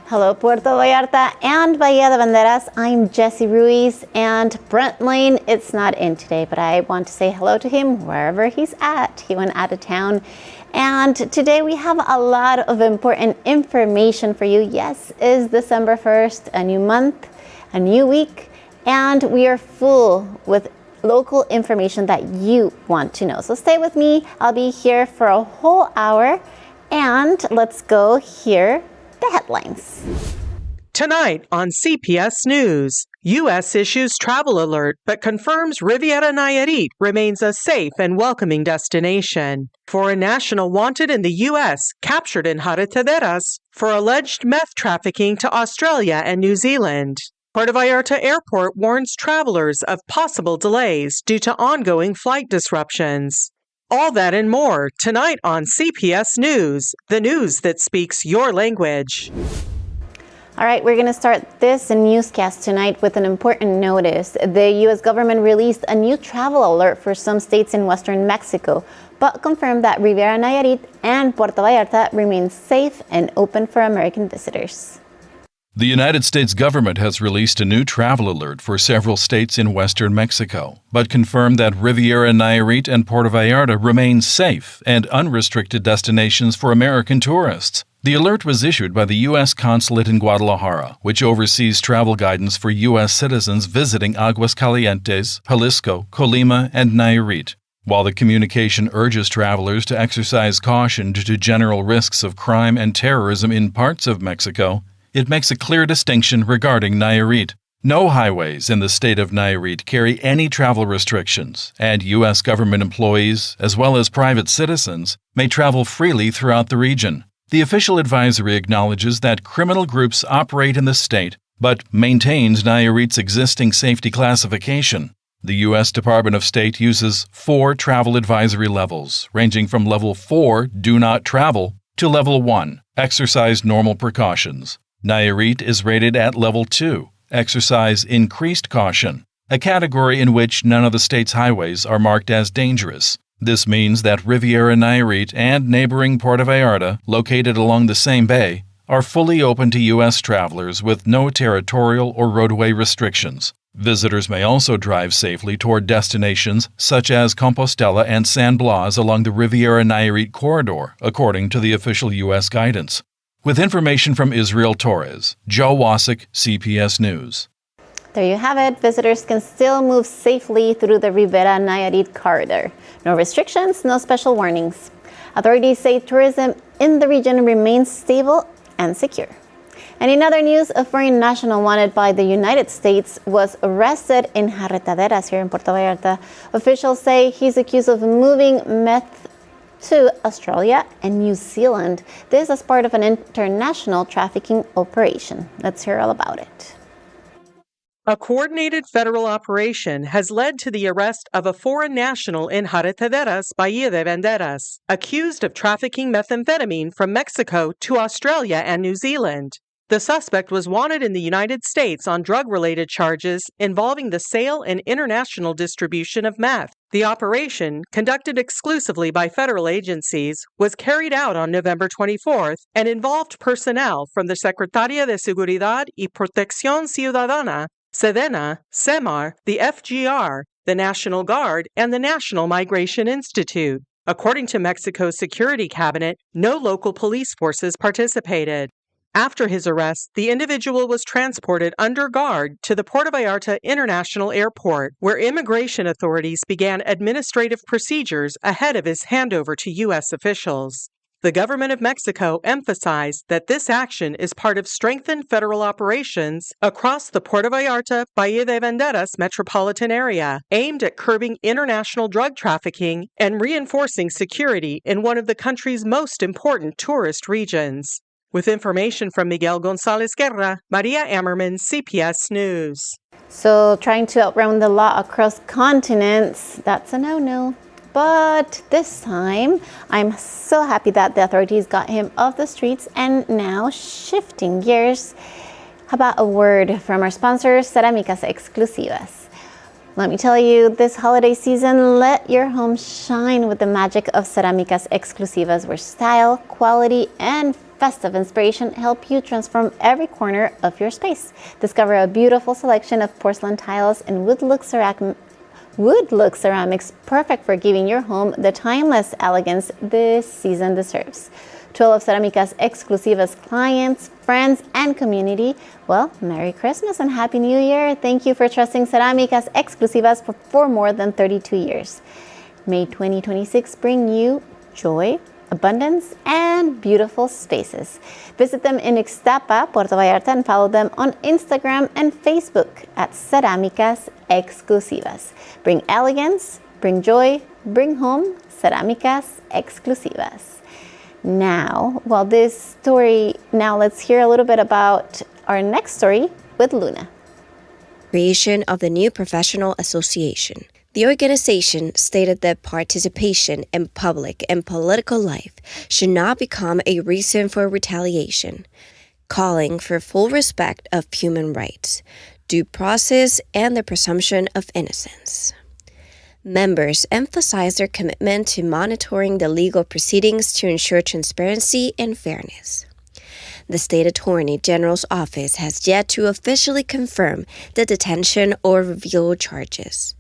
Hello, Puerto Vallarta and Bahía de Banderas. I'm Jessie Ruiz, and Brent Lane is not in today, but I want to say hello to him wherever he's at. He went out of town. And today we have a lot of important information for you. Yes, it's December 1st, a new month, a new week, and we are full with local information that you want to know. So stay with me. I'll be here for a whole hour, and let's go hear the headlines. Tonight on CPS News, U.S. issues travel alert but confirms Riviera Nayarit remains a safe and welcoming destination. Foreign national wanted in the U.S. captured in Banderas for alleged meth trafficking to Australia and New Zealand. Puerto Vallarta Airport warns travelers of possible delays due to ongoing flight disruptions. All that and more tonight on CPS News, the news that speaks your language. All right, we're going to start this newscast tonight with an important notice. The U.S. government released a new travel alert for some states in western Mexico, but confirmed that Riviera Nayarit and Puerto Vallarta remain safe and open for American visitors. The United States government has released a new travel alert for several states in western Mexico, but confirmed that Riviera Nayarit and Puerto Vallarta remain safe and unrestricted destinations for American tourists. The alert was issued by the U.S. Consulate in Guadalajara, which oversees travel guidance for U.S. citizens visiting Aguascalientes, Jalisco, Colima, and Nayarit. While the communication urges travelers to exercise caution due to general risks of crime and terrorism in parts of Mexico, it makes a clear distinction regarding Nayarit. No highways in the state of Nayarit carry any travel restrictions, and U.S. government employees, as well as private citizens, may travel freely throughout the region. The official advisory acknowledges that criminal groups operate in the state, but maintains Nayarit's existing safety classification. The U.S. Department of State uses 4 travel advisory levels, ranging from Level 4, Do Not Travel, to Level 1, Exercise Normal Precautions. Nayarit is rated at Level 2, Exercise Increased Caution, a category in which none of the state's highways are marked as dangerous. This means that Riviera Nayarit and neighboring Puerto Vallarta, located along the same bay, are fully open to U.S. travelers with no territorial or roadway restrictions. Visitors may also drive safely toward destinations such as Compostela and San Blas along the Riviera Nayarit corridor, according to the official U.S. guidance. With information from Israel Torres, Joe Wasik, CPS News. There you have it. Visitors can still move safely through the Riviera Nayarit corridor. No restrictions, no special warnings. Authorities say tourism in the region remains stable and secure. And in other news, a foreign national wanted by the United States was arrested in Banderas here in Puerto Vallarta. Officials say he's accused of moving meth to Australia and New Zealand. This as part of an international trafficking operation. Let's hear all about it. A coordinated federal operation has led to the arrest of a foreign national in Banderas, Bahía de Banderas, accused of trafficking methamphetamine from Mexico to Australia and New Zealand. The suspect was wanted in the United States on drug-related charges involving the sale and international distribution of meth. The operation, conducted exclusively by federal agencies, was carried out on November 24th and involved personnel from the Secretaría de Seguridad y Protección Ciudadana, Sedena, SEMAR, the FGR, the National Guard, and the National Migration Institute. According to Mexico's security cabinet, no local police forces participated. After his arrest, the individual was transported under guard to the Puerto Vallarta International Airport, where immigration authorities began administrative procedures ahead of his handover to U.S. officials. The government of Mexico emphasized that this action is part of strengthened federal operations across the Puerto Vallarta, Bahía de Banderas metropolitan area, aimed at curbing international drug trafficking and reinforcing security in one of the country's most important tourist regions. With information from Miguel González Guerra, Maria Ammerman, CPS News. So trying to outrun the law across continents, that's a no-no. But this time, I'm so happy that the authorities got him off the streets. And now, shifting gears, how about a word from our sponsor, Cerámicas Exclusivas. Let me tell you, this holiday season, let your home shine with the magic of Cerámicas Exclusivas, where style, quality, and festive inspiration help you transform every corner of your space. Discover a beautiful selection of porcelain tiles and wood-look ceramics, perfect for giving your home the timeless elegance this season deserves. To all of Cerámicas Exclusivas clients, friends, and community, well, Merry Christmas and Happy New Year. Thank you for trusting Cerámicas Exclusivas for more than 32 years. May 2026 bring you joy, abundance, and beautiful spaces. Visit them in Ixtapa, Puerto Vallarta, and follow them on Instagram and Facebook at Cerámicas Exclusivas. Bring elegance, bring joy, bring home Cerámicas Exclusivas. Now, let's hear a little bit about our next story with Luna. Creation of the new professional association. The organization stated that participation in public and political life should not become a reason for retaliation, calling for full respect of human rights, due process, and the presumption of innocence. Members emphasize their commitment to monitoring the legal proceedings to ensure transparency and fairness. The State Attorney General's office has yet to officially confirm the detention or reveal charges,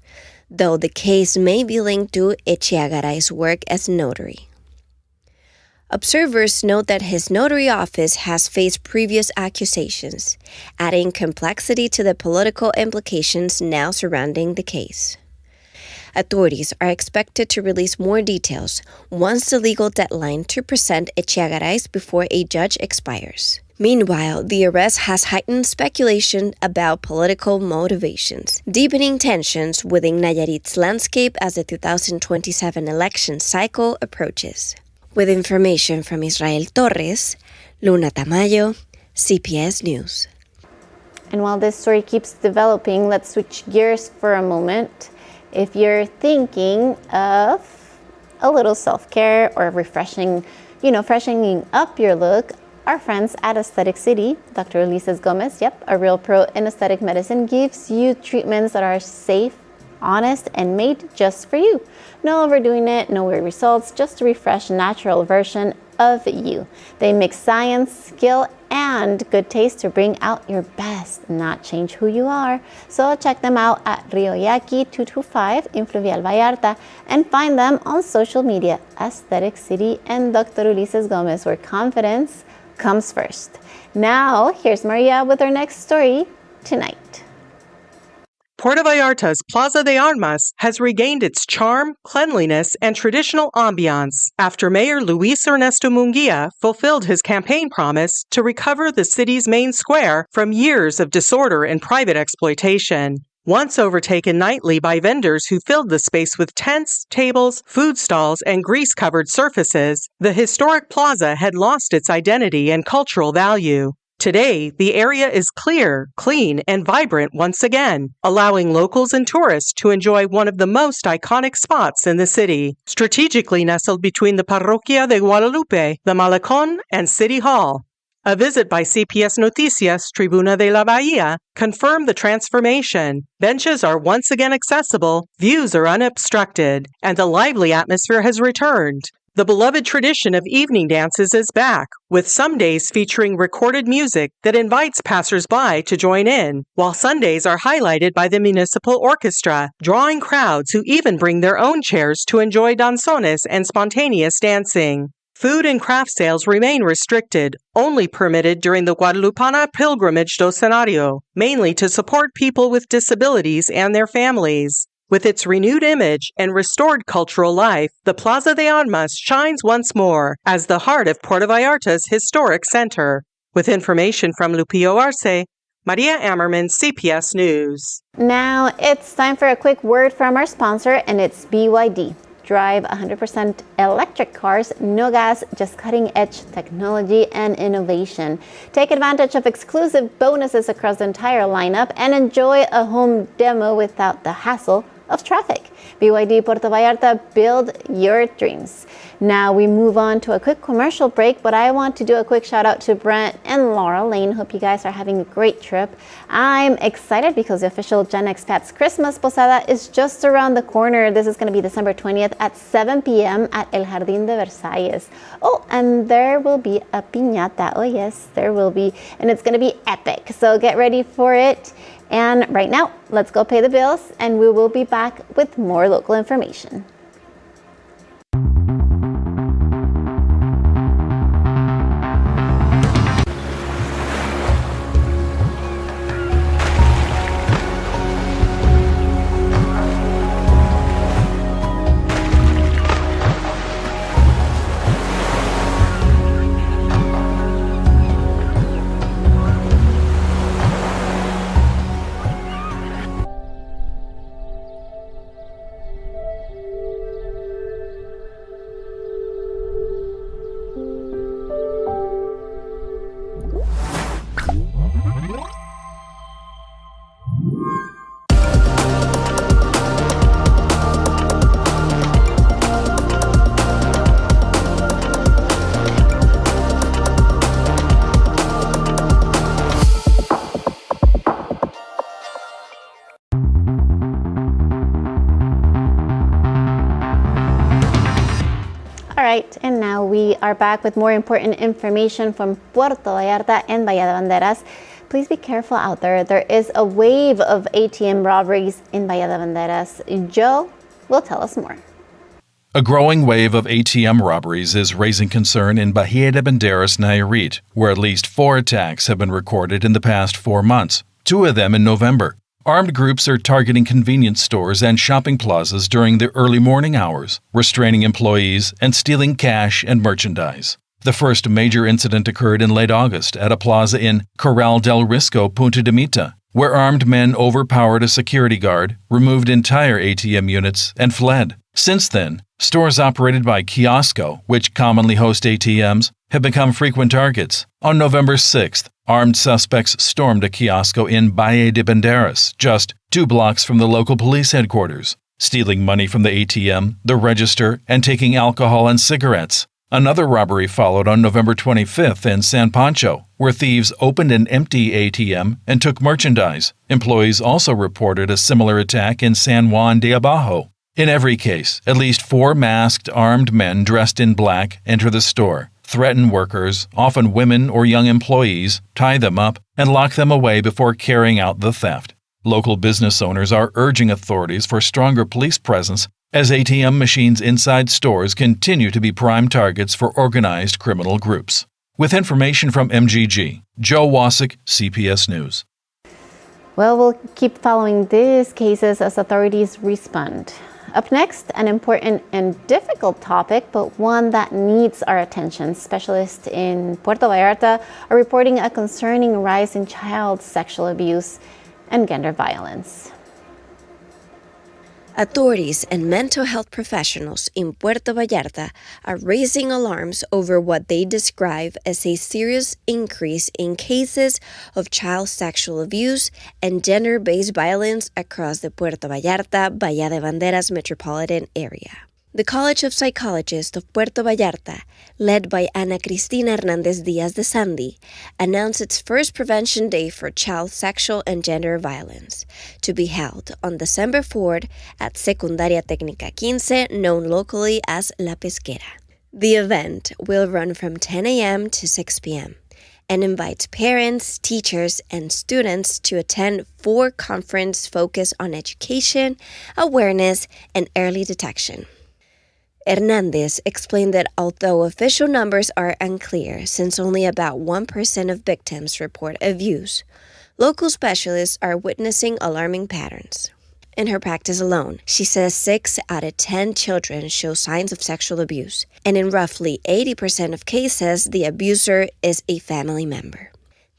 though the case may be linked to Echeagaray's work as notary. Observers note that his notary office has faced previous accusations, adding complexity to the political implications now surrounding the case. Authorities are expected to release more details once the legal deadline to present Echeagaray before a judge expires. Meanwhile, the arrest has heightened speculation about political motivations, deepening tensions within Nayarit's landscape as the 2027 election cycle approaches. With information from Israel Torres, Luna Tamayo, CPS News. And while this story keeps developing, let's switch gears for a moment. If you're thinking of a little self-care or freshening up your look, our friends at Aesthetic City, Dr. Ulises Gomez, a real pro in aesthetic medicine, gives you treatments that are safe, honest, and made just for you. No overdoing it, no weird results, just a refreshed, natural version of you. They mix science, skill, and good taste to bring out your best, not change who you are. So check them out at Rio Yaqui 225 in Fluvial Vallarta and find them on social media, Aesthetic City and Dr. Ulises Gomez, where confidence comes first. Now, here's Maria with our next story tonight. Puerto Vallarta's Plaza de Armas has regained its charm, cleanliness, and traditional ambiance after Mayor Luis Ernesto Munguia fulfilled his campaign promise to recover the city's main square from years of disorder and private exploitation. Once overtaken nightly by vendors who filled the space with tents, tables, food stalls, and grease-covered surfaces, the historic plaza had lost its identity and cultural value. Today, the area is clear, clean, and vibrant once again, allowing locals and tourists to enjoy one of the most iconic spots in the city, strategically nestled between the Parroquia de Guadalupe, the Malecón, and City Hall. A visit by CPS Noticias Tribuna de la Bahía confirmed the transformation. Benches are once again accessible, views are unobstructed, and the lively atmosphere has returned. The beloved tradition of evening dances is back, with some days featuring recorded music that invites passers-by to join in, while Sundays are highlighted by the municipal orchestra, drawing crowds who even bring their own chairs to enjoy danzones and spontaneous dancing. Food and craft sales remain restricted, only permitted during the Guadalupana Pilgrimage do Cenario, mainly to support people with disabilities and their families. With its renewed image and restored cultural life, the Plaza de Armas shines once more as the heart of Puerto Vallarta's historic center. With information from Lupillo Arce, Maria Ammerman, CPS News. Now it's time for a quick word from our sponsor, and it's BYD. Drive 100% electric cars, no gas, just cutting-edge technology and innovation. Take advantage of exclusive bonuses across the entire lineup and enjoy a home demo without the hassle of traffic. BYD Puerto Vallarta, build your dreams. Now we move on to a quick commercial break, but I want to do a quick shout out to Brent and Laura Lane. Hope you guys are having a great trip. I'm excited because the official Gen Expats Christmas Posada is just around the corner. This is going to be December 20th at 7 p.m. at El Jardín de Versalles. Oh, and there will be a piñata. Oh yes, there will be. And it's going to be epic. So get ready for it. And right now, let's go pay the bills and we will be back with more local information. All right, and now we are back with more important information from Puerto Vallarta and Bahía de Banderas. Please be careful out there. There is a wave of ATM robberies in Bahía de Banderas. Joe will tell us more. A growing wave of ATM robberies is raising concern in Bahía de Banderas, Nayarit, where at least 4 attacks have been recorded in the past 4 months, 2 of them in November. Armed groups are targeting convenience stores and shopping plazas during the early morning hours, restraining employees and stealing cash and merchandise. The first major incident occurred in late August at a plaza in Corral del Risco, Punta de Mita, where armed men overpowered a security guard, removed entire ATM units, and fled. Since then, stores operated by Kiosco, which commonly host ATMs, have become frequent targets. On November 6th, armed suspects stormed a kiosco in Bahía de Banderas, just 2 blocks from the local police headquarters, stealing money from the ATM, the register, and taking alcohol and cigarettes. Another robbery followed on November 25th in San Pancho, where thieves opened an empty ATM and took merchandise. Employees also reported a similar attack in San Juan de Abajo. In every case, at least 4 masked, armed men dressed in black enter the store, threaten workers, often women or young employees, tie them up, and lock them away before carrying out the theft. Local business owners are urging authorities for stronger police presence as ATM machines inside stores continue to be prime targets for organized criminal groups. With information from MGG, Joe Wasik, CPS News. Well, we'll keep following these cases as authorities respond. Up next, an important and difficult topic, but one that needs our attention. Specialists in Puerto Vallarta are reporting a concerning rise in child sexual abuse and gender violence. Authorities and mental health professionals in Puerto Vallarta are raising alarms over what they describe as a serious increase in cases of child sexual abuse and gender-based violence across the Puerto Vallarta, Bahía de Banderas metropolitan area. The College of Psychologists of Puerto Vallarta, led by Ana Cristina Hernández Díaz de Sandy, announced its first Prevention Day for Child Sexual and Gender Violence, to be held on December 4th at Secundaria Técnica 15, known locally as La Pesquera. The event will run from 10 a.m. to 6 p.m. and invites parents, teachers, and students to attend 4 conferences focused on education, awareness, and early detection. Hernández explained that although official numbers are unclear, since only about 1% of victims report abuse, local specialists are witnessing alarming patterns. In her practice alone, she says 6 out of 10 children show signs of sexual abuse, and in roughly 80% of cases, the abuser is a family member.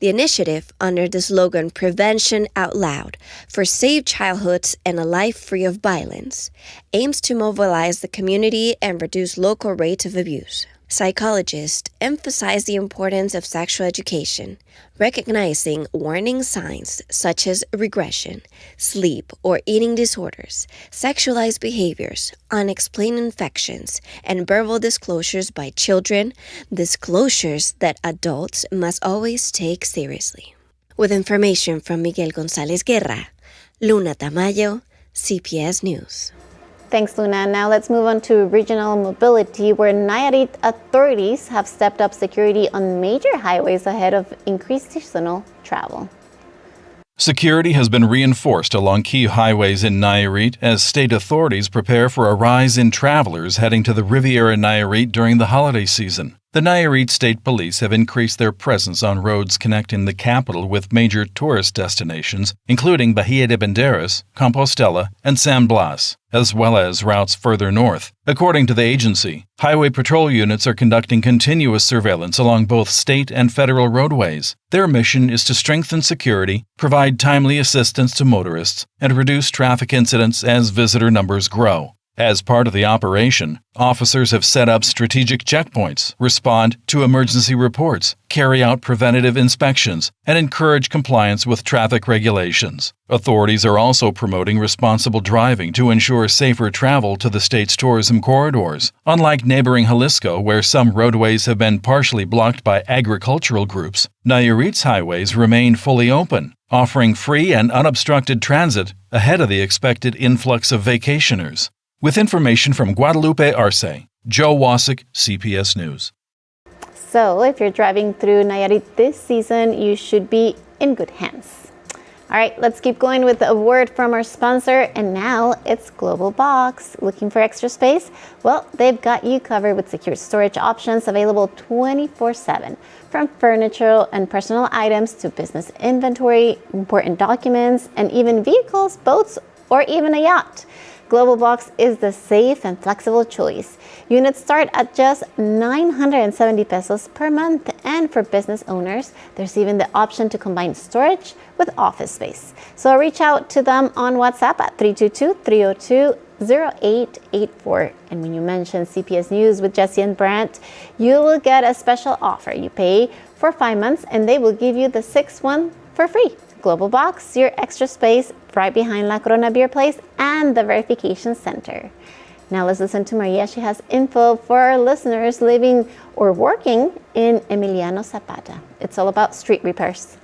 The initiative, under the slogan Prevention Out Loud for Safe Childhoods and a Life Free of Violence, aims to mobilize the community and reduce local rates of abuse. Psychologists emphasize the importance of sexual education, recognizing warning signs such as regression, sleep or eating disorders, sexualized behaviors, unexplained infections, and verbal disclosures by children, disclosures that adults must always take seriously. With information from Miguel González Guerra, Luna Tamayo, CPS News. Thanks, Luna. Now let's move on to regional mobility, where Nayarit authorities have stepped up security on major highways ahead of increased seasonal travel. Security has been reinforced along key highways in Nayarit as state authorities prepare for a rise in travelers heading to the Riviera Nayarit during the holiday season. The Nayarit State Police have increased their presence on roads connecting the capital with major tourist destinations, including Bahía de Banderas, Compostela, and San Blas, as well as routes further north. According to the agency, highway patrol units are conducting continuous surveillance along both state and federal roadways. Their mission is to strengthen security, provide timely assistance to motorists, and reduce traffic incidents as visitor numbers grow. As part of the operation, officers have set up strategic checkpoints, respond to emergency reports, carry out preventative inspections, and encourage compliance with traffic regulations. Authorities are also promoting responsible driving to ensure safer travel to the state's tourism corridors. Unlike neighboring Jalisco, where some roadways have been partially blocked by agricultural groups, Nayarit's highways remain fully open, offering free and unobstructed transit ahead of the expected influx of vacationers. With information from Guadalupe Arce, Joe Wasik, CPS News. So if you're driving through Nayarit this season, you should be in good hands. All right, let's keep going with a word from our sponsor, and now it's Global Box. Looking for extra space? Well, they've got you covered with secure storage options available 24/7. From furniture and personal items to business inventory, important documents, and even vehicles, boats, or even a yacht. Global Box is the safe and flexible choice. Units start at just 970 pesos per month, and for business owners, there's even the option to combine storage with office space. So reach out to them on WhatsApp at 322-302-0884. And when you mention CPS News with Jesse and Brent, you will get a special offer. You pay for 5 months, and they will give you the 6th one for free. Global Box, your extra space right behind La Corona Beer Place and the Verification Center. Now let's listen to Maria. She has info for our listeners living or working in Emiliano Zapata. It's all about street repairs.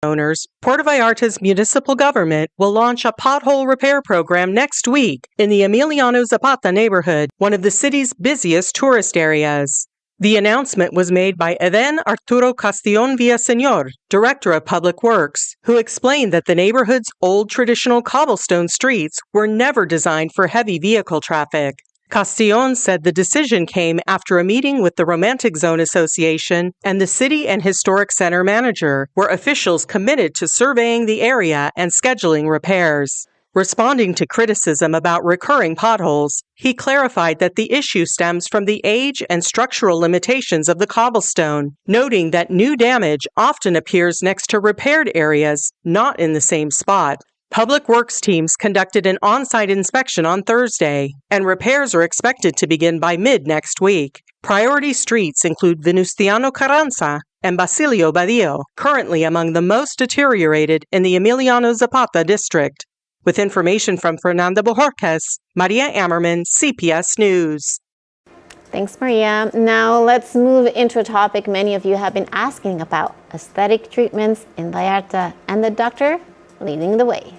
Owners, Puerto Vallarta's municipal government will launch a pothole repair program next week in the Emiliano Zapata neighborhood, one of the city's busiest tourist areas. The announcement was made by Eden Arturo Castillon Villaseñor, Director of Public Works, who explained that the neighborhood's old traditional cobblestone streets were never designed for heavy vehicle traffic. Castillon said the decision came after a meeting with the Romantic Zone Association and the City and Historic Center manager, where officials committed to surveying the area and scheduling repairs. Responding to criticism about recurring potholes, he clarified that the issue stems from the age and structural limitations of the cobblestone, noting that new damage often appears next to repaired areas, not in the same spot. Public Works teams conducted an on-site inspection on Thursday, and repairs are expected to begin by mid-next week. Priority streets include Venustiano Carranza and Basilio Badillo, currently among the most deteriorated in the Emiliano Zapata district. With information from Fernanda Bojorquez, Maria Ammerman, CPS News. Thanks, Maria. Now let's move into a topic many of you have been asking about: aesthetic treatments in Vallarta, and the doctor leading the way.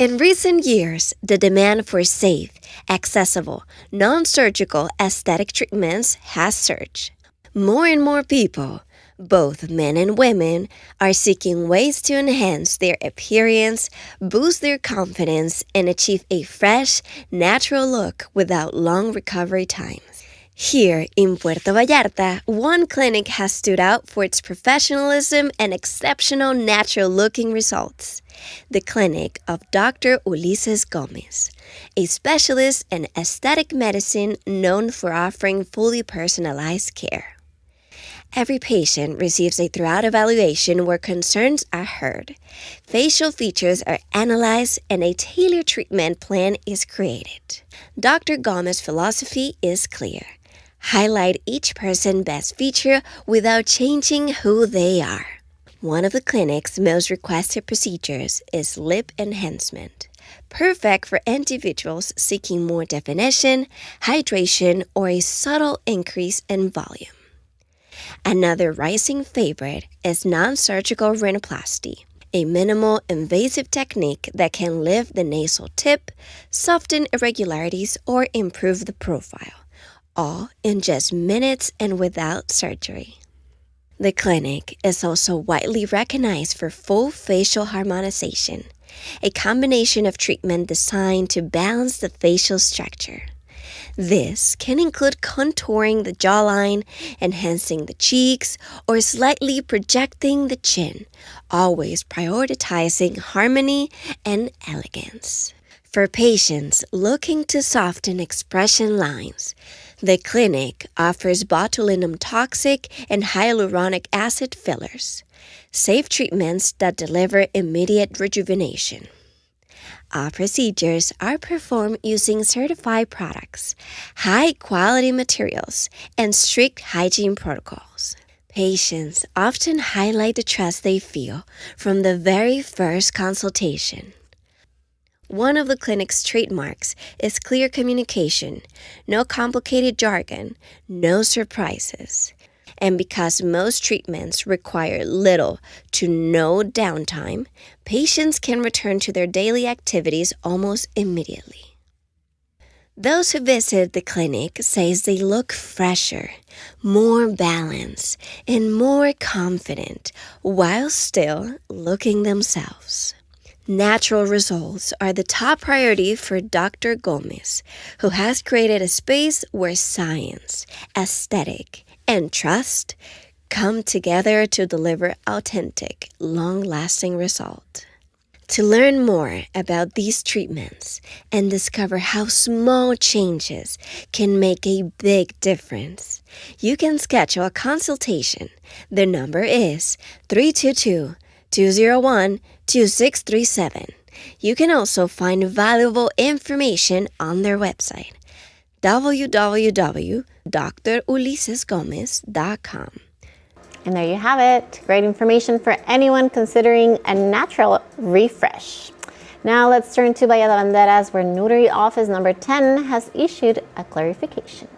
In recent years, the demand for safe, accessible, non-surgical aesthetic treatments has surged. More and more people, both men and women, are seeking ways to enhance their appearance, boost their confidence, and achieve a fresh, natural look without long recovery times. Here in Puerto Vallarta, one clinic has stood out for its professionalism and exceptional natural-looking results. The clinic of Dr. Ulises Gomez, a specialist in aesthetic medicine known for offering fully personalized care. Every patient receives a thorough evaluation where concerns are heard, facial features are analyzed, and a tailored treatment plan is created. Dr. Gomez's philosophy is clear: Highlight each person's best feature without changing who they are. One of the clinic's most requested procedures is lip enhancement, perfect for individuals seeking more definition, hydration, or a subtle increase in volume. Another rising favorite is non-surgical rhinoplasty, a minimal invasive technique that can lift the nasal tip, soften irregularities, or improve the profile, all in just minutes and without surgery. The clinic is also widely recognized for full facial harmonization, a combination of treatment designed to balance the facial structure. This can include contouring the jawline, enhancing the cheeks, or slightly projecting the chin, always prioritizing harmony and elegance. For patients looking to soften expression lines, the clinic offers botulinum toxic and hyaluronic acid fillers, safe treatments that deliver immediate rejuvenation. All procedures are performed using certified products, high-quality materials, and strict hygiene protocols. Patients often highlight the trust they feel from the very first consultation. One of the clinic's trademarks is clear communication, no complicated jargon, no surprises. And because most treatments require little to no downtime, patients can return to their daily activities almost immediately. Those who visit the clinic say they look fresher, more balanced, and more confident while still looking themselves. Natural results are the top priority for Dr. Gomez, who has created a space where science, aesthetic, and trust come together to deliver authentic, long-lasting results. To learn more about these treatments and discover how small changes can make a big difference, you can schedule a consultation. The number is 322-201-2637. You can also find valuable information on their website, www.drulisesgomez.com. And there you have it. Great information for anyone considering a natural refresh. Now let's turn to Bahía de Banderas, where Notary Office number 10 has issued a clarification.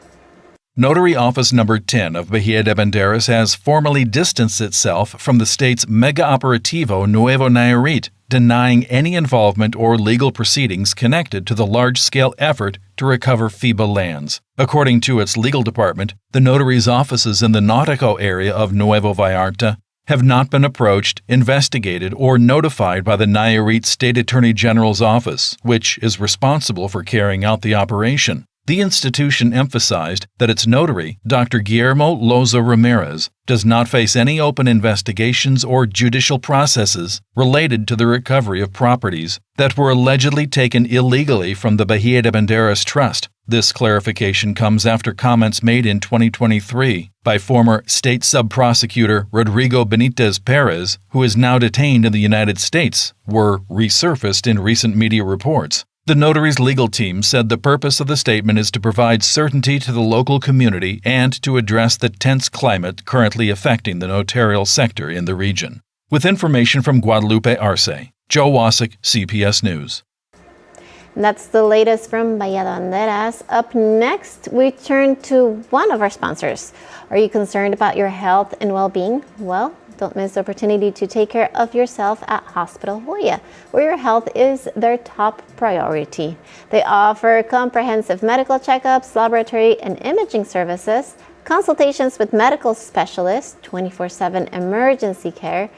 Notary Office Number 10 of Bahía de Banderas has formally distanced itself from the state's mega operativo Nuevo Nayarit, denying any involvement or legal proceedings connected to the large-scale effort to recover FIBA lands. According to its legal department, the notary's offices in the Nautico area of Nuevo Vallarta have not been approached, investigated, or notified by the Nayarit State Attorney General's office, which is responsible for carrying out the operation. The institution emphasized that its notary, Dr. Guillermo Loza Ramirez, does not face any open investigations or judicial processes related to the recovery of properties that were allegedly taken illegally from the Bahía de Banderas Trust. This clarification comes after comments made in 2023 by former state sub-prosecutor Rodrigo Benitez Perez, who is now detained in the United States, were resurfaced in recent media reports. The notary's legal team said the purpose of the statement is to provide certainty to the local community and to address the tense climate currently affecting the notarial sector in the region. With information from Guadalupe Arce, Joe Wasik, CPS News. And that's the latest from Bahía de Banderas. Up next, we turn to one of our sponsors. Are you concerned about your health and well-being? Well, don't miss the opportunity to take care of yourself at Hospital Hoya, where your health is their top priority. They offer comprehensive medical checkups, laboratory and imaging services, consultations with medical specialists, 24/7 emergency care,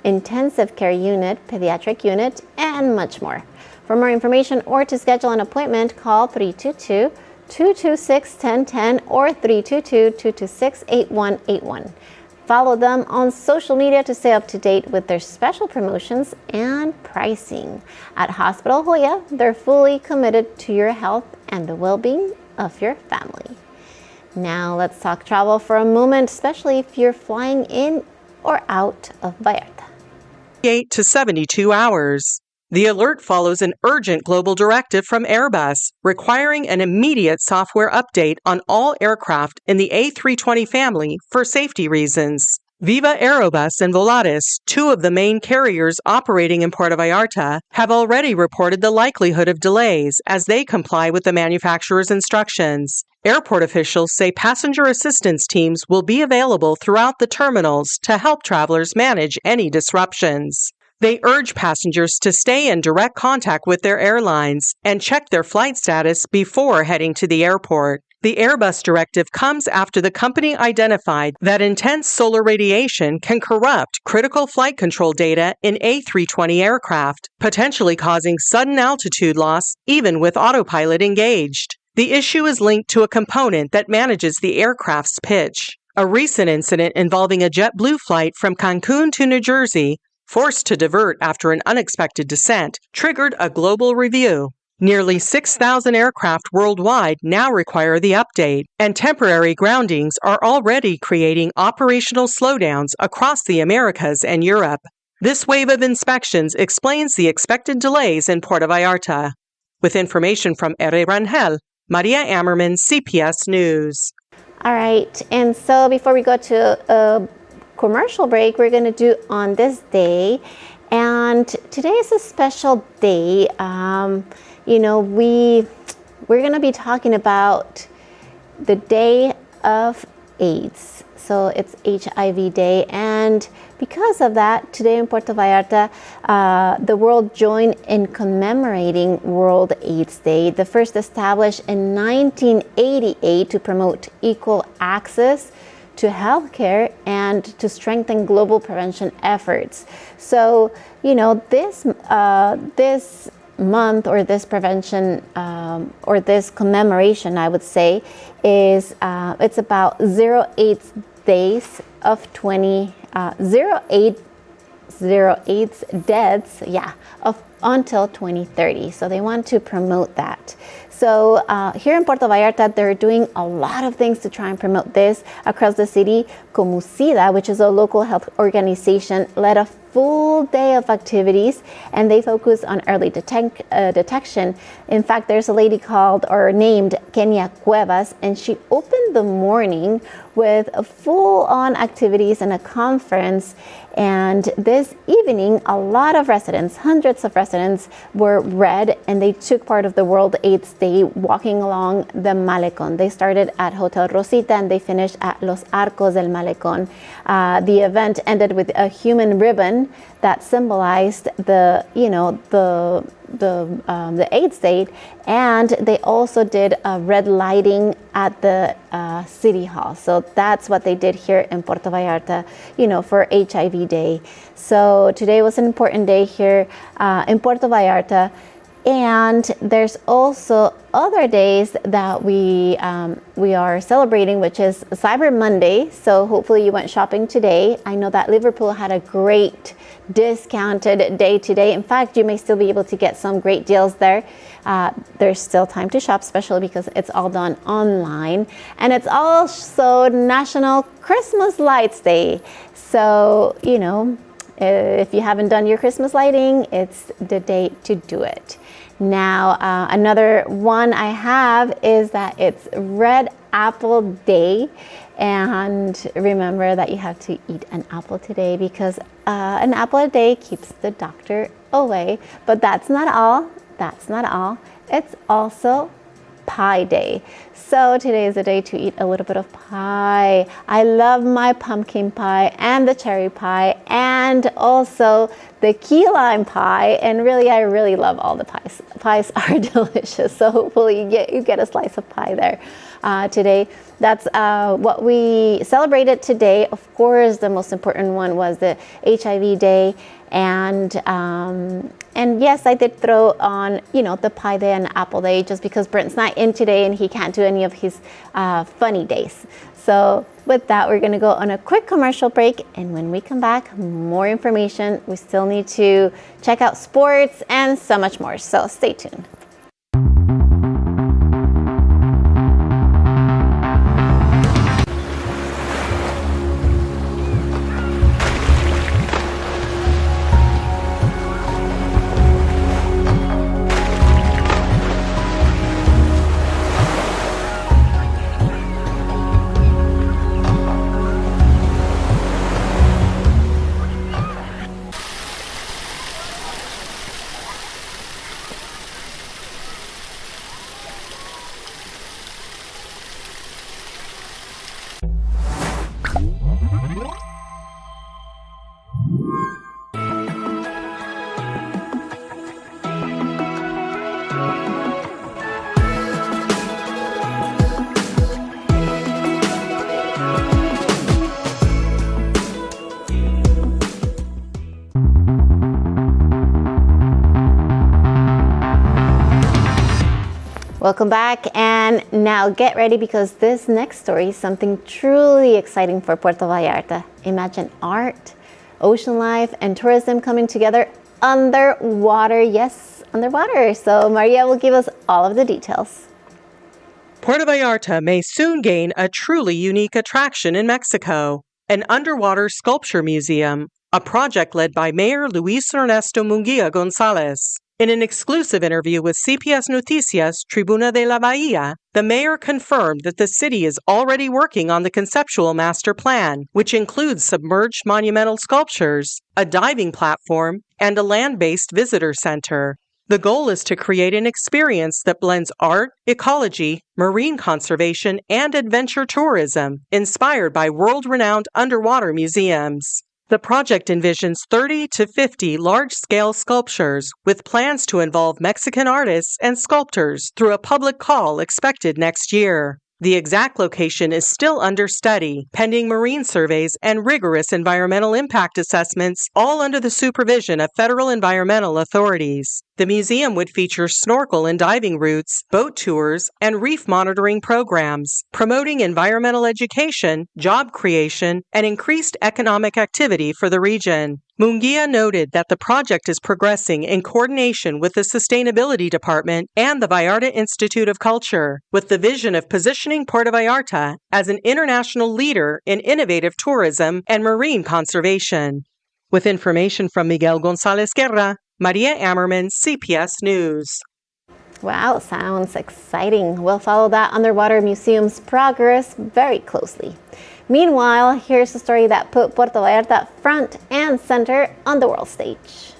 intensive care unit, pediatric unit, and much more. For more information or to schedule an appointment, call 322-226-1010 or 322-226-8181. Follow them on social media to stay up to date with their special promotions and pricing. At Hospital Hoya, they're fully committed to your health and the well-being of your family. Now let's talk travel for a moment, especially if you're flying in or out of Vallarta. 8 to 72 hours. The alert follows an urgent global directive from Airbus, requiring an immediate software update on all aircraft in the A320 family for safety reasons. Viva Aerobus and Volaris, two of the main carriers operating in Puerto Vallarta, have already reported the likelihood of delays as they comply with the manufacturer's instructions. Airport officials say passenger assistance teams will be available throughout the terminals to help travelers manage any disruptions. They urge passengers to stay in direct contact with their airlines and check their flight status before heading to the airport. The Airbus directive comes after the company identified that intense solar radiation can corrupt critical flight control data in A320 aircraft, potentially causing sudden altitude loss even with autopilot engaged. The issue is linked to a component that manages the aircraft's pitch. A recent incident involving a JetBlue flight from Cancun to New Jersey, forced to divert after an unexpected descent, triggered a global review. Nearly 6,000 aircraft worldwide now require the update, and temporary groundings are already creating operational slowdowns across the Americas and Europe. This wave of inspections explains the expected delays in Puerto Vallarta. With information from R. Rangel, Maria Ammerman, CPS News. All right, and so before we go to a commercial break, we're going to do on this day, and today is a special day. We're going to be talking about the Day of AIDS. So it's HIV Day, and because of that, today in Puerto Vallarta, the world joined in commemorating World AIDS Day, the first established in 1988 to promote equal access to healthcare and to strengthen global prevention efforts. So, this month, or this prevention, or this commemoration, I would say, is it's about 08 days of 08 deaths, of until 2030. So they want to promote that. So here in Puerto Vallarta, they're doing a lot of things to try and promote this across the city. Como SIDA, which is a local health organization, led a full day of activities, and they focus on early detection. In fact, there's a lady named Kenya Cuevas, and she opened the morning with full-on activities and a conference. And this evening, a lot of residents, hundreds of residents, were read, and they took part of the World AIDS Day walking along the Malecón. They started at Hotel Rosita and they finished at Los Arcos del Malecón. The event ended with a human ribbon that symbolized the AIDS Day, and they also did a red lighting at the City Hall. So that's what they did here in Puerto Vallarta, for HIV Day. So today was an important day here in Puerto Vallarta. And there's also other days that we are celebrating, which is Cyber Monday. So hopefully you went shopping today. I know that Liverpool had a great discounted day today. In fact, you may still be able to get some great deals there. There's still time to shop, especially because it's all done online. And it's also National Christmas Lights Day. So, if you haven't done your Christmas lighting, it's the day to do it. Now, another one I have is that it's Red Apple Day. And remember that you have to eat an apple today, because an apple a day keeps the doctor away. But that's not all. It's also Pie Day. So today is a day to eat a little bit of pie. I love my pumpkin pie and the cherry pie and also the key lime pie. And I really love all the pies. Pies are delicious. So hopefully you get a slice of pie there today. That's what we celebrated today. Of course, the most important one was the HIV Day. And yes, I did throw on, the Pie Day and Apple Day, just because Brent's not in today and he can't do any of his funny days. So with that, we're going to go on a quick commercial break. And when we come back, more information. We still need to check out sports and so much more. So stay tuned. Welcome back, and now get ready because this next story is something truly exciting for Puerto Vallarta. Imagine art, ocean life, and tourism coming together underwater. Yes, underwater. So Maria will give us all of the details. Puerto Vallarta may soon gain a truly unique attraction in Mexico, an underwater sculpture museum, a project led by Mayor Luis Ernesto Munguia Gonzalez. In an exclusive interview with CPS Noticias Tribuna de la Bahía, the mayor confirmed that the city is already working on the conceptual master plan, which includes submerged monumental sculptures, a diving platform, and a land-based visitor center. The goal is to create an experience that blends art, ecology, marine conservation, and adventure tourism, inspired by world-renowned underwater museums. The project envisions 30 to 50 large-scale sculptures, with plans to involve Mexican artists and sculptors through a public call expected next year. The exact location is still under study, pending marine surveys and rigorous environmental impact assessments, all under the supervision of federal environmental authorities. The museum would feature snorkel and diving routes, boat tours, and reef monitoring programs, promoting environmental education, job creation, and increased economic activity for the region. Munguia noted that the project is progressing in coordination with the Sustainability Department and the Vallarta Institute of Culture, with the vision of positioning Puerto Vallarta as an international leader in innovative tourism and marine conservation. With information from Miguel González Guerra, Maria Ammerman, CPS News. Wow, sounds exciting. We'll follow that underwater museum's progress very closely. Meanwhile, here's a story that put Puerto Vallarta front and center on the world stage.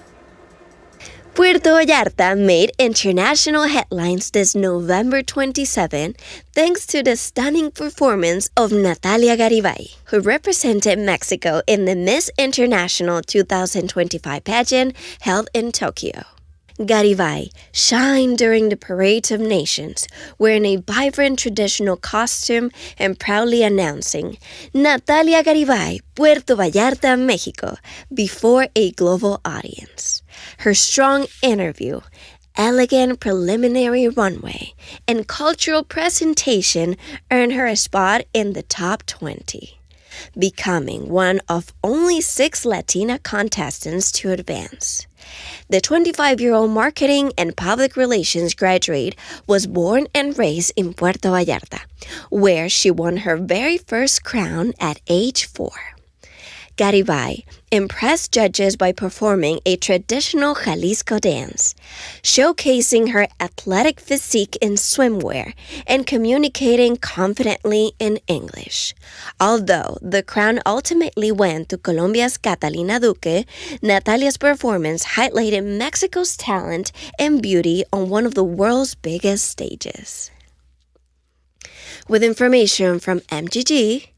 Puerto Vallarta made international headlines this November 27 thanks to the stunning performance of Natalia Garibay, who represented Mexico in the Miss International 2025 pageant held in Tokyo. Garibay shined during the Parade of Nations, wearing a vibrant traditional costume and proudly announcing, Natalia Garibay, Puerto Vallarta, Mexico, before a global audience. Her strong interview, elegant preliminary runway, and cultural presentation earned her a spot in the top 20, becoming one of only 6 Latina contestants to advance. The 25-year-old marketing and public relations graduate was born and raised in Puerto Vallarta, where she won her very first crown at age 4. Garibay impressed judges by performing a traditional Jalisco dance, showcasing her athletic physique in swimwear and communicating confidently in English. Although the crown ultimately went to Colombia's Catalina Duque, Natalia's performance highlighted Mexico's talent and beauty on one of the world's biggest stages. With information from MGG,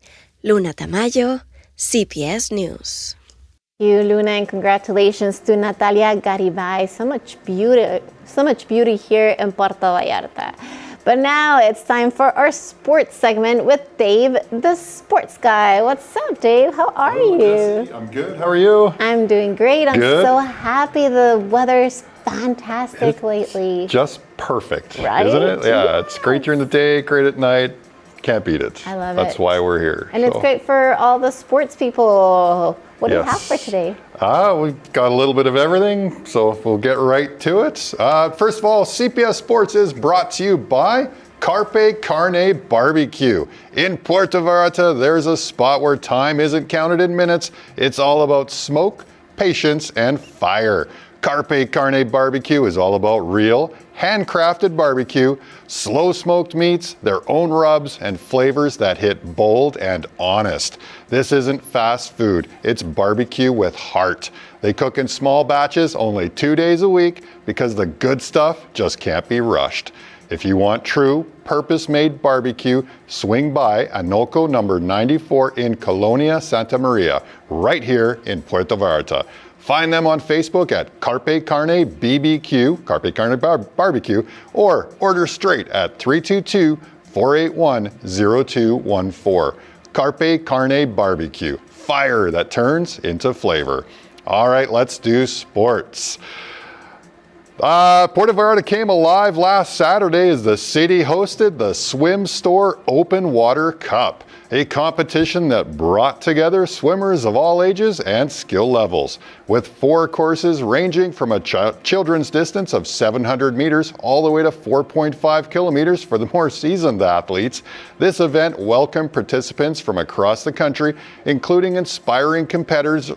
Luna Tamayo, CPS News. Thank you, Luna, and congratulations to Natalia Garibay. So much beauty here in Puerto Vallarta. But now it's time for our sports segment with Dave, the sports guy. What's up, Dave? How are you? Jesse. I'm good. How are you? I'm doing great. I'm Good. so happy. The weather's fantastic lately. Just perfect, Right? isn't it? Yeah, it's great during the day, great at night. Can't beat it. I love That's it. why we're here. And it's great for all the sports people. What do you Yes. have for today? We've got a little bit of everything, so we'll get right to it. First of all, CPS Sports is brought to you by Carpe Carne Barbecue. In Puerto Vallarta, there's a spot where time isn't counted in minutes. It's all about smoke, patience, and fire. Carpe Carne Barbecue is all about real, handcrafted barbecue, slow smoked meats, their own rubs, and flavors that hit bold and honest. This isn't fast food, it's barbecue with heart. They cook in small batches only 2 days a week because the good stuff just can't be rushed. If you want true, purpose-made barbecue, swing by Anoco number 94 in Colonia, Santa Maria, right here in Puerto Vallarta. Find them on Facebook at Carpe Carne BBQ, Carpe Carne Barbecue, or order straight at 322-481-0214. Carpe Carne Barbecue, fire that turns into flavor. All right, let's do sports. Puerto Vallarta came alive last Saturday as the city hosted the Swim Store Open Water Cup, a competition that brought together swimmers of all ages and skill levels, with 4 courses ranging from a children's distance of 700 meters all the way to 4.5 kilometers for the more seasoned athletes. This event welcomed participants from across the country, including inspiring competitors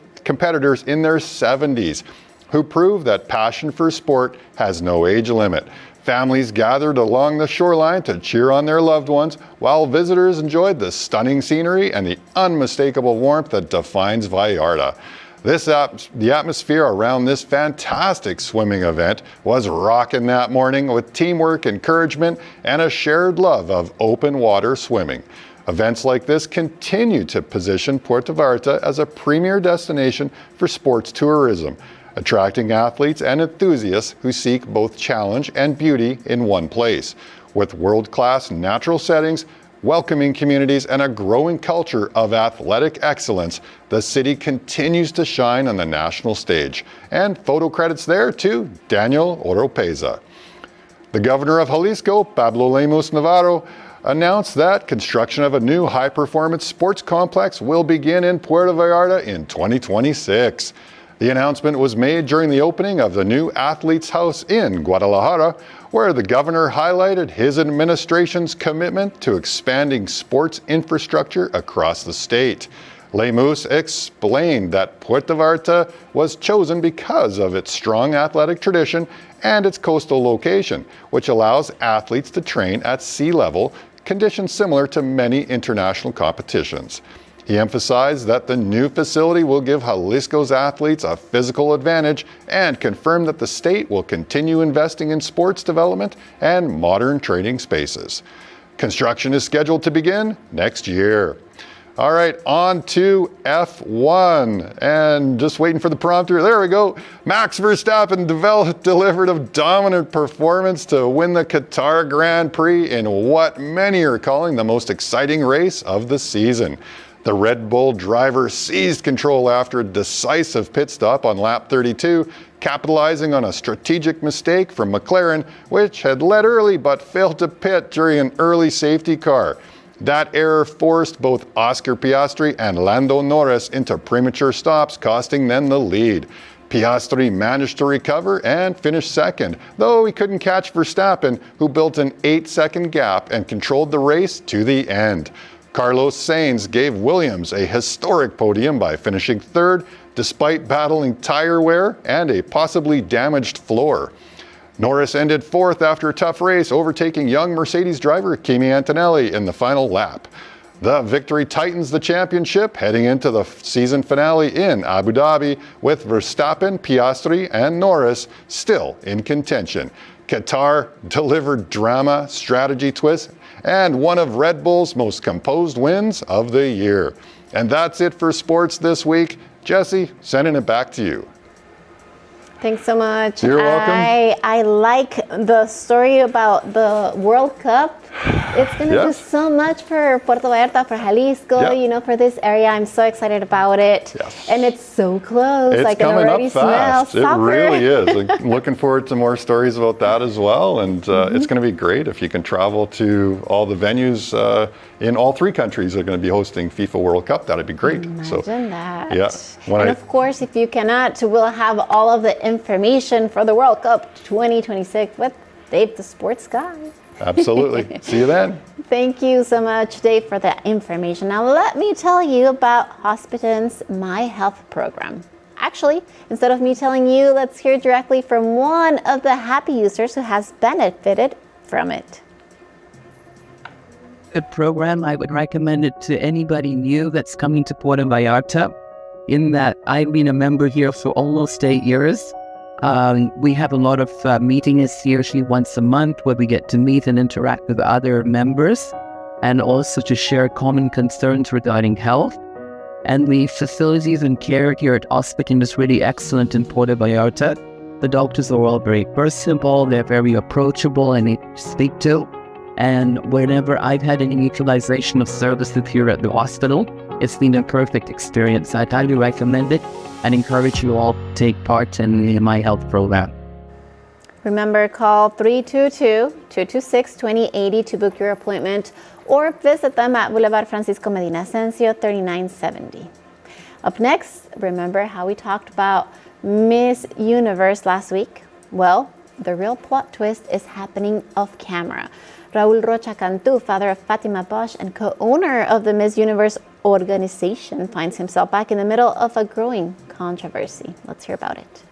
in their 70s. Who prove that passion for sport has no age limit. Families gathered along the shoreline to cheer on their loved ones, while visitors enjoyed the stunning scenery and the unmistakable warmth that defines Vallarta. The atmosphere around this fantastic swimming event was rocking that morning with teamwork, encouragement, and a shared love of open water swimming. Events like this continue to position Puerto Vallarta as a premier destination for sports tourism, attracting athletes and enthusiasts who seek both challenge and beauty in one place. With world-class natural settings, welcoming communities, and a growing culture of athletic excellence, the city continues to shine on the national stage. And photo credits there to Daniel Oropeza. The governor of Jalisco, Pablo Lemus Navarro, announced that construction of a new high-performance sports complex will begin in Puerto Vallarta in 2026. The announcement was made during the opening of the new Athletes House in Guadalajara, where the governor highlighted his administration's commitment to expanding sports infrastructure across the state. Lemus explained that Puerto Vallarta was chosen because of its strong athletic tradition and its coastal location, which allows athletes to train at sea level, conditions similar to many international competitions. He emphasized that the new facility will give Jalisco's athletes a physical advantage and confirmed that the state will continue investing in sports development and modern training spaces. Construction is scheduled to begin next year. All right, on to F1. And just waiting for the prompter. There we go. Max Verstappen delivered a dominant performance to win the Qatar Grand Prix in what many are calling the most exciting race of the season. The Red Bull driver seized control after a decisive pit stop on lap 32, capitalizing on a strategic mistake from McLaren, which had led early but failed to pit during an early safety car. That error forced both Oscar Piastri and Lando Norris into premature stops, costing them the lead. Piastri managed to recover and finish second, though he couldn't catch Verstappen, who built an 8-second gap and controlled the race to the end. Carlos Sainz gave Williams a historic podium by finishing third, despite battling tire wear and a possibly damaged floor. Norris ended fourth after a tough race, overtaking young Mercedes driver Kimi Antonelli in the final lap. The victory tightens the championship heading into the season finale in Abu Dhabi, with Verstappen, Piastri, and Norris still in contention. Qatar delivered drama, strategy twist, and one of Red Bull's most composed wins of the year. And that's it for sports this week. Jesse, sending it back to you. Thanks so much. You're welcome. I like the story about the World Cup. It's going to do so much for Puerto Vallarta, for Jalisco, for this area. I'm so excited about it. Yes. And it's so close. It's I can coming already up fast. smell soccer. It really is. I'm looking forward to more stories about that as well. And it's going to be great if you can travel to all the venues in all 3 countries that are going to be hosting FIFA World Cup. That'd be great. Imagine that. Yeah. And of course, if you cannot, we'll have all of the information for the World Cup 2026 with Dave the Sports Guy. Absolutely. See you then. Thank you so much, Dave, for that information. Now, let me tell you about Hospitan's My Health program. Actually, instead of me telling you, let's hear directly from one of the happy users who has benefited from it. A program, I would recommend it to anybody new that's coming to Puerto Vallarta, in that I've been a member here for almost 8 years. We have a lot of meetings here, usually once a month, where we get to meet and interact with other members, and also to share common concerns regarding health. And the facilities and care here at Hospitan is really excellent in Puerto Vallarta. The doctors are all very personable, they're very approachable and easy to speak to. And whenever I've had any utilization of services here at the hospital, it's been a perfect experience. I'd highly recommend it and encourage you all to take part in my health program. Remember, call 322-226-2080 to book your appointment or visit them at Boulevard Francisco Medina Asensio, 3970. Up next, remember how we talked about Miss Universe last week? Well, the real plot twist is happening off camera. Raul Rocha Cantu, father of Fatima Bosch and co-owner of the Miss Universe organization, finds himself back in the middle of a growing controversy. Let's hear about it.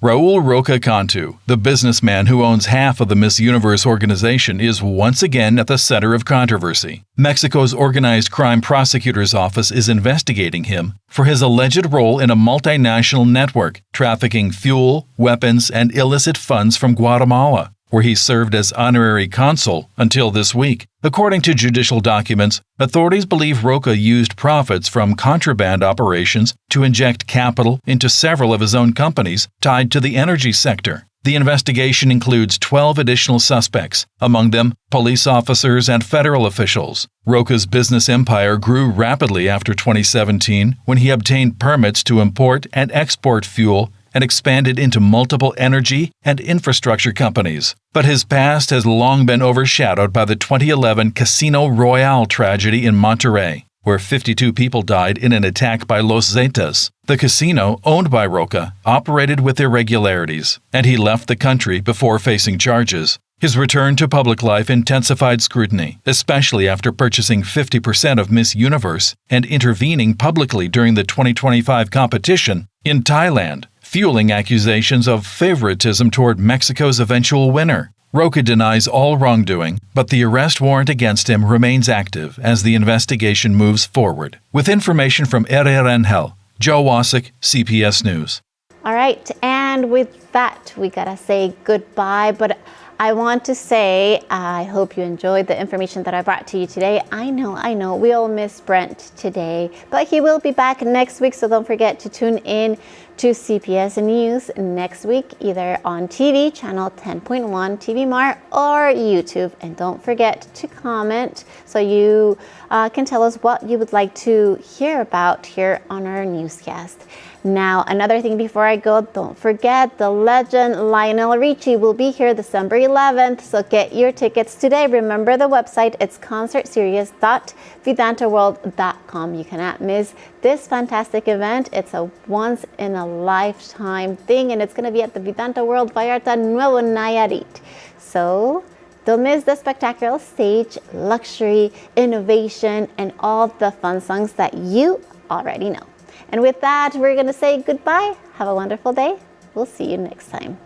Raul Roca Cantu, the businessman who owns half of the Miss Universe organization, is once again at the center of controversy. Mexico's Organized Crime Prosecutor's Office is investigating him for his alleged role in a multinational network trafficking fuel, weapons, and illicit funds from Guatemala, where he served as honorary consul until this week. According to judicial documents, authorities believe Roca used profits from contraband operations to inject capital into several of his own companies tied to the energy sector. The investigation includes 12 additional suspects, among them police officers and federal officials. Roca's business empire grew rapidly after 2017 when he obtained permits to import and export fuel and expanded into multiple energy and infrastructure companies. But his past has long been overshadowed by the 2011 Casino Royale tragedy in Monterrey, where 52 people died in an attack by Los Zetas. The casino, owned by Roca, operated with irregularities, and he left the country before facing charges. His return to public life intensified scrutiny, especially after purchasing 50% of Miss Universe and intervening publicly during the 2025 competition in Thailand, fueling accusations of favoritism toward Mexico's eventual winner. Roca denies all wrongdoing, but the arrest warrant against him remains active as the investigation moves forward. With information from Rangel, Joe Wasik, CPS News. All right, and with that, we gotta say goodbye, but I want to say I hope you enjoyed the information that I brought to you today. I know, we all miss Brent today, but he will be back next week, so don't forget to tune in to CPS News next week, either on TV, channel 10.1, TV Mar, or YouTube. And don't forget to comment so you can tell us what you would like to hear about here on our newscast. Now, another thing before I go, don't forget the legend Lionel Richie will be here December 11th, so get your tickets today. Remember the website, it's concertseries.vidantaworld.com. You cannot miss this fantastic event. It's a once-in-a-lifetime thing, and it's going to be at the Vidanta World Vallarta, Nuevo Nayarit. So don't miss the spectacular stage, luxury, innovation, and all the fun songs that you already know. And with that, we're going to say goodbye. Have a wonderful day. We'll see you next time.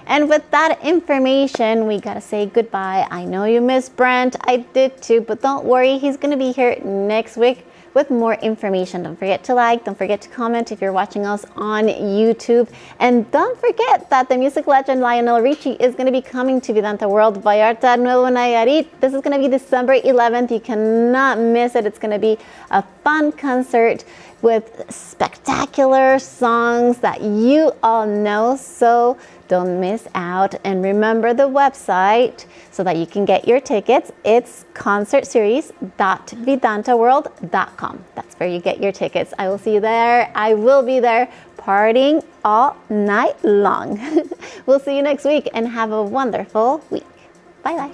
And with that information, we got to say goodbye. I know you miss Brent. I did too, but don't worry. He's going to be here next week with more information. Don't forget to like, don't forget to comment if you're watching us on YouTube. And don't forget that the music legend Lionel Richie is going to be coming to Vidanta World Vallarta, Nuevo Nayarit. This is going to be December 11th. You cannot miss it. It's going to be a fun concert with spectacular songs that you all know, so don't miss out. And remember the website so that you can get your tickets. It's concertseries.vidantaworld.com. That's where you get your tickets. I will see you there. I will be there partying all night long. We'll see you next week and have a wonderful week. Bye-bye.